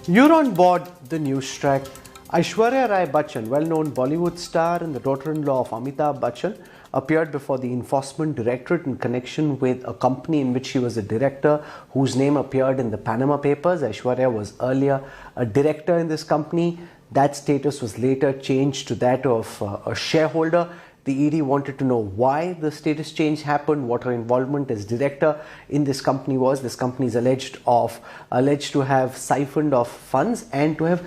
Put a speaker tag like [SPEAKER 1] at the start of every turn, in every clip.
[SPEAKER 1] You're on board the news track. Aishwarya Rai Bachchan, well-known Bollywood star and the daughter-in-law of Amitabh Bachchan, appeared before the Enforcement Directorate in connection with a company in which she was a director whose name appeared in the Panama Papers. Aishwarya was earlier a director in this company. That status was later changed to that of a shareholder. The ED wanted to know why the status change happened, what her involvement as director in this company was. This company is alleged to have siphoned off funds and to have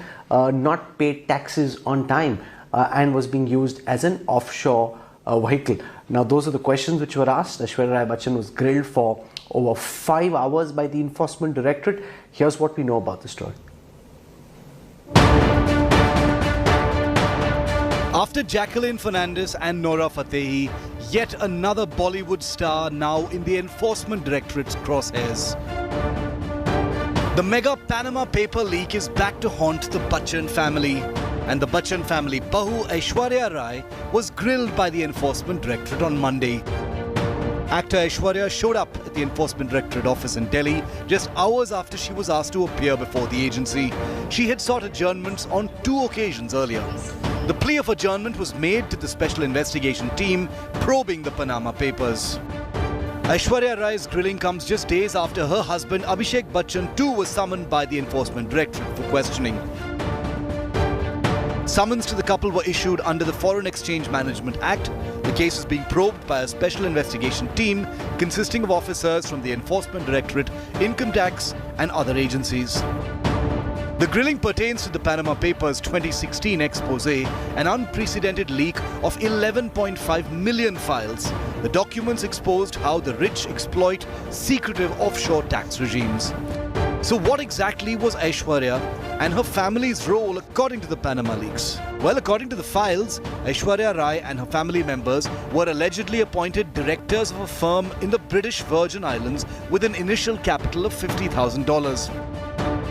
[SPEAKER 1] not paid taxes on time and was being used as an offshore vehicle. Now, those are the questions which were asked. Aishwarya Rai Bachchan was grilled for over 5 hours by the Enforcement Directorate. Here's what we know about the story.
[SPEAKER 2] After Jacqueline Fernandez and Nora Fatehi, yet another Bollywood star now in the Enforcement Directorate's crosshairs. The mega Panama paper leak is back to haunt the Bachchan family. And the Bachchan family Bahu Aishwarya Rai was grilled by the Enforcement Directorate on Monday. Actor Aishwarya showed up at the Enforcement Directorate office in Delhi just hours after she was asked to appear before the agency. She had sought adjournments on 2 occasions earlier. The plea of adjournment was made to the Special Investigation Team probing the Panama Papers. Aishwarya Rai's grilling comes just days after her husband Abhishek Bachchan too was summoned by the Enforcement Directorate for questioning. Summons to the couple were issued under the Foreign Exchange Management Act. The case is being probed by a Special Investigation Team consisting of officers from the Enforcement Directorate, Income Tax and other agencies. The grilling pertains to the Panama Papers 2016 expose, an unprecedented leak of 11.5 million files. The documents exposed how the rich exploit secretive offshore tax regimes. So what exactly was Aishwarya and her family's role according to the Panama leaks? Well, according to the files, Aishwarya Rai and her family members were allegedly appointed directors of a firm in the British Virgin Islands with an initial capital of $50,000.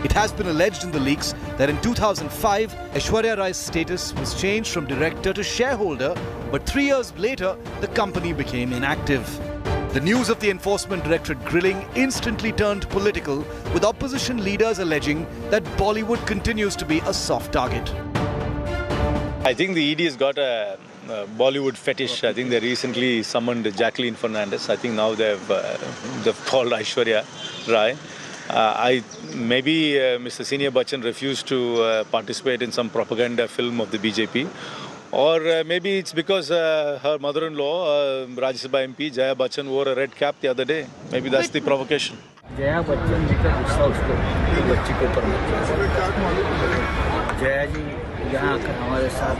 [SPEAKER 2] It has been alleged in the leaks that in 2005, Aishwarya Rai's status was changed from director to shareholder, but 3 years later, the company became inactive. The news of the Enforcement Directorate grilling instantly turned political, with opposition leaders alleging that Bollywood continues to be a soft target.
[SPEAKER 3] I think the ED has got a Bollywood fetish. I think they recently summoned Jacqueline Fernandez. I think now they've called Aishwarya Rai. Maybe Mr. Senior Bachchan refused to participate in some propaganda film of the BJP. Or maybe it's because her mother-in-law, Rajya Sabha MP, Jaya Bachchan, wore a red cap the other day. Maybe that's the provocation.
[SPEAKER 4] Jaya Bachchan ji का गुस्सा उसको बच्ची के ऊपर मत किया। जया जी यहाँ आकर हमारे साथ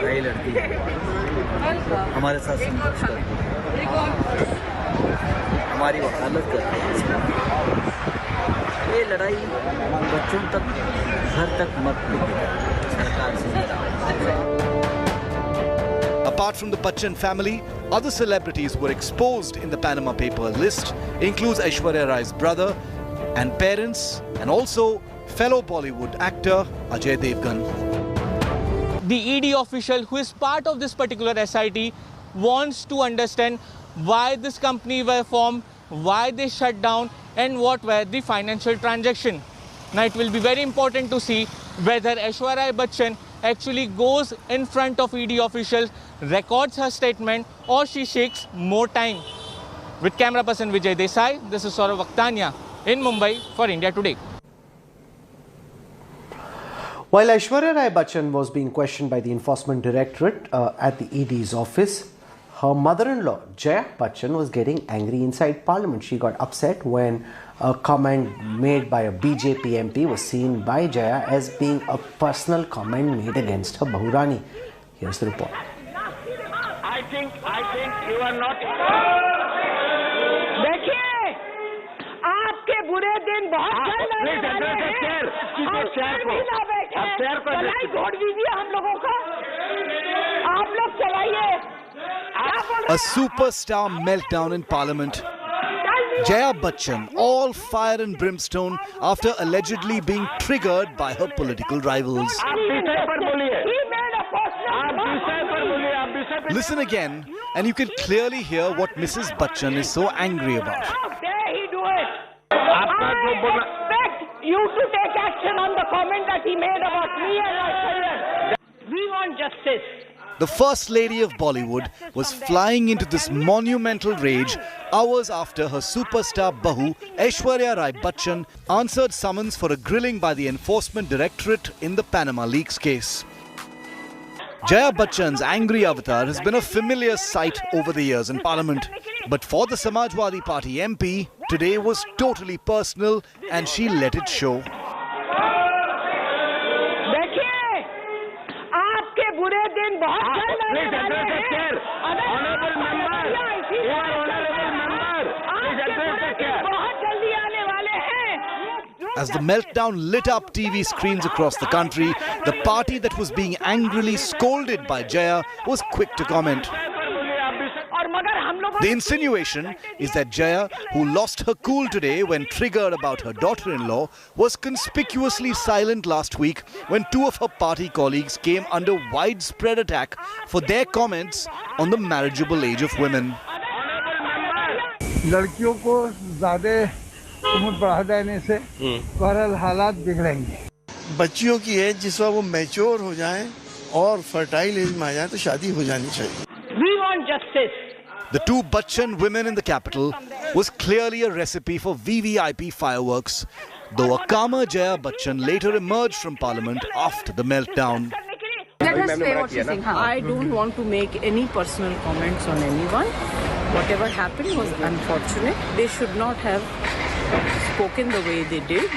[SPEAKER 4] लड़ाई लड़ती है, हमारे साथ संघर्ष करती है, हमारी वकालत करती है। ये लड़ाई बच्चों तक घर तक मत सरकार से।
[SPEAKER 2] Apart from the Bachchan family, other celebrities were exposed in the Panama Paper list, includes Aishwarya Rai's brother and parents, and also fellow Bollywood actor Ajay Devgan.
[SPEAKER 5] The ED official who is part of this particular SIT wants to understand why this company were formed, why they shut down, and what were the financial transactions. Now it will be very important to see whether Aishwarya Rai Bachchan actually goes in front of ED officials, records her statement, or she seeks more time. With camera person Vijay Desai, this is Saurav Vakhtania in Mumbai for India Today.
[SPEAKER 1] While Aishwarya Rai Bachchan was being questioned by the Enforcement Directorate at the ED's office, her mother-in-law, Jaya Bachchan, was getting angry inside Parliament. She got upset when a comment made by a BJP MP was seen by Jaya as being a personal comment made against her Bahurani. Here's the report.
[SPEAKER 6] I think you are not. देखिए, आपके बुरे दिन बहुत चल रहे हैं। आप share को चलाई वोट दीजिए हम लोगों का। आप लोग चलाइए।
[SPEAKER 2] A superstar meltdown in Parliament. Jaya Bachchan, all fire and brimstone after allegedly being triggered by her political rivals. Listen again, and you can clearly hear what Mrs. Bachchan is so angry about.
[SPEAKER 6] How dare he do it? you to take action on the comment that he made about me and my career. We want justice.
[SPEAKER 2] The First Lady of Bollywood was flying into this monumental rage hours after her superstar Bahu, Aishwarya Rai Bachchan, answered summons for a grilling by the Enforcement Directorate in the Panama Leaks case. Jaya Bachchan's angry avatar has been a familiar sight over the years in Parliament. But for the Samajwadi Party MP, today was totally personal and she let it show.
[SPEAKER 6] बुरे दिन बहुत जल्द आने वाले हैं। बहुत जल्दी आने वाले हैं।
[SPEAKER 2] As the meltdown lit up TV screens across the country, the party that was being angrily scolded by Jaya was quick to comment. The insinuation is that Jaya, who lost her cool today when triggered about her daughter-in-law, was conspicuously silent last week when two of her party colleagues came under widespread attack for their comments on the marriageable age of women.
[SPEAKER 7] लड़कियों को ज़्यादा उम्र बढ़ा देने से बहरहाल हालात बिगड़ेंगे।
[SPEAKER 8] बच्चियों की एज जिस वक्त वो मैच्योर हो जाएं और फर्टाइल एज में आ जाए तो शादी हो जानी चाहिए।
[SPEAKER 6] We want justice.
[SPEAKER 2] The two Bachchan women in the capital was clearly a recipe for VVIP fireworks, though a calmer Jaya Bachchan later emerged from Parliament after the meltdown.
[SPEAKER 9] Let us say what she's saying. I don't want to make any personal comments on anyone. Whatever happened was unfortunate. They should not have spoken the way they did,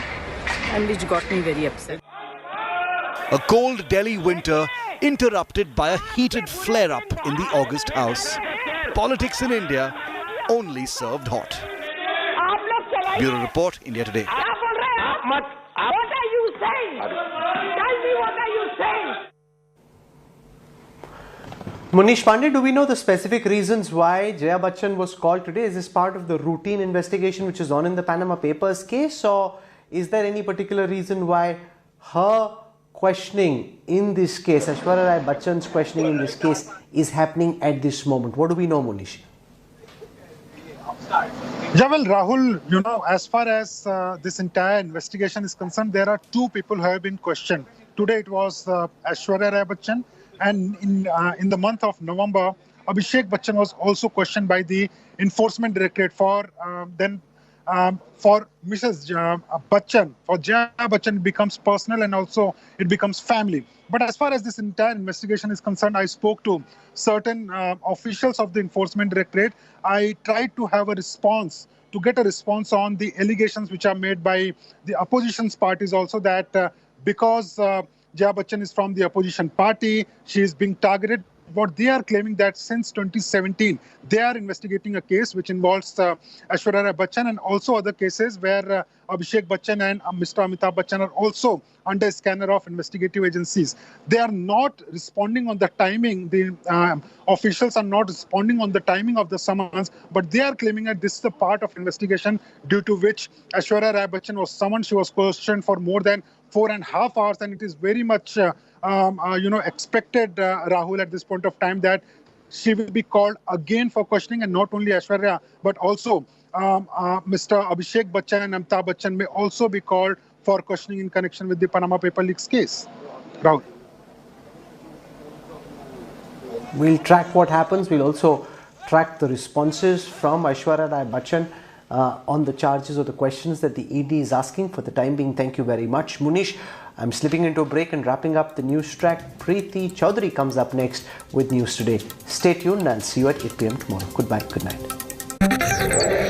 [SPEAKER 9] and which got me very upset.
[SPEAKER 2] A cold Delhi winter interrupted by a heated flare-up in the August House. Politics in India only served hot. Bureau Report, India Today.
[SPEAKER 6] What are you saying? Tell me, what are you saying?
[SPEAKER 1] Munish Pandey, do we know the specific reasons why Jaya Bachchan was called today? Is this part of the routine investigation which is on in the Panama Papers case, or is there any particular reason why her questioning in this case, Aishwarya Rai Bachchan's questioning in this case, is happening at this moment? What do we know, Munish?
[SPEAKER 7] Yeah, well, Rahul, you know, as far as this entire investigation is concerned, there are two people who have been questioned. Today it was Aishwarya Rai Bachchan, and in the month of November, Abhishek Bachchan was also questioned by the Enforcement Directorate for Mrs. Bachchan. For Jaya Bachchan, it becomes personal and also it becomes family. But as far as this entire investigation is concerned, I spoke to certain officials of the Enforcement Directorate. I tried to have a response, to get a response on the allegations which are made by the opposition parties also, that because Jaya Bachchan is from the opposition party, she is being targeted. What they are claiming that since 2017, they are investigating a case which involves Aishwarya Rai Bachchan and also other cases where Abhishek Bachchan and Mr. Amitabh Bachchan are also under scanner of investigative agencies. They are not responding on the timing. The officials are not responding on the timing of the summons, but they are claiming that this is a part of investigation due to which Aishwarya Rai Bachchan was summoned. She was questioned for more than 4.5 hours, and it is very much expected, Rahul, at this point of time, that she will be called again for questioning, and not only Aishwarya, but also Mr. Abhishek Bachchan and Amitabh Bachchan may also be called for questioning in connection with the Panama Paper Leaks case. Rahul.
[SPEAKER 1] We'll track what happens. We'll also track the responses from Aishwarya Rai Bachchan on the charges or the questions that the ED is asking. For the time being, thank you very much. Munish, I'm slipping into a break and wrapping up the news track. Preeti Chaudhary comes up next with News Today. Stay tuned and see you at 8 p.m. tomorrow. Goodbye. Good night.